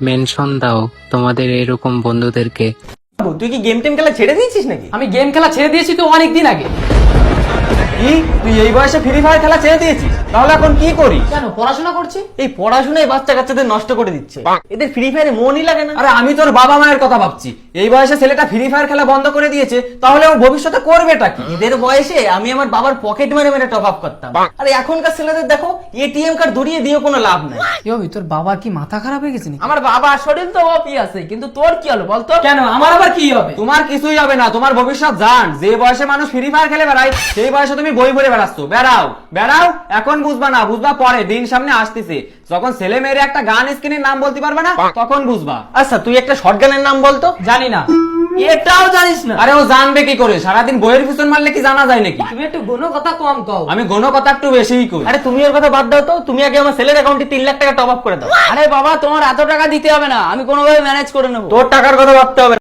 Mention দাও তোমাদের এরকম বন্ধুদেরকে। তুই কি গেম টেম খেলা ছেড়ে দিয়েছিস নাকি? আমি গেম খেলা ছেড়ে দিয়েছি তো অনেকদিন আগে। কি তুই এই বয়সে ফ্রি ফায়ার খেলা ছেড়ে দিয়েছিস? তাহলে এখন কি করিস? কেন, পড়াশোনা করছি। এই পড়াশোনায় বাচ্চা কাচ্চাদের নষ্ট করে দিচ্ছে, এদের ফ্রি ফায়ারে মনই লাগে না। আরে আমি তোর বাবা মায়ের কথা ভাবছি, এই বয়সে ছেলেটা ফ্রি ফায়ার খেলা বন্ধ করে দিয়েছে, তাহলে ও ভবিষ্যতে করবেটা কি? এদের বয়সে আমি আমার বাবার পকেট মেরে মেরে টপ আপ করতাম, আর এখনকার ছেলেদের দেখো এটিএম কার্ড ধরিয়ে দিয়ে কোনো লাভ নাই। কি হবে, তোর বাবার কি মাথা খারাপ হয়ে গেছে নাকি? আমার বাবার শরীর তো অপি আছে, কিন্তু তোর কি হলো বলতো? কেন, আমার আবার কি হবে? তোমার কিছুই হবে না, তোমার ভবিষ্যৎ জান। যে বয়সে মানুষ ফ্রি ফায়ার খেলে বেড়ায়, সেই বয়সে তুমি বই পড়ে বেড়াচ্ছ। বেড়াও বেড়াও, এখন বুঝবা না, বুঝবা পরে, দিন সামনে আসতেছে, যখন ছেলে মেয়ের একটা গান স্ক্রিনের নাম বলতে পারবে না, তখন বুঝবা। আচ্ছা তুই একটা শর্টগানের নাম বলতো। জানি না। এটাও জানিস না? আরে ও জানবে কি করে? সারাদিন বইয়ের পিছন মারলে কি জানা যায় নাকি? তুমি একটু গুণ কথা কম কও। আমি গণ কথা একটু বেশিই কই। আরে তুমি ওর কথা বাদ দাও তো, তুমি আগে আমার ছেলের অ্যাকাউন্টে 3 লাখ টাকা টপ আপ করে দাও। আরে বাবা, তোমার এত টাকা দিতে হবে না, আমি কোনোভাবে ম্যানেজ করে নেবো। তোর টাকার কথা ভাবতে হবে না।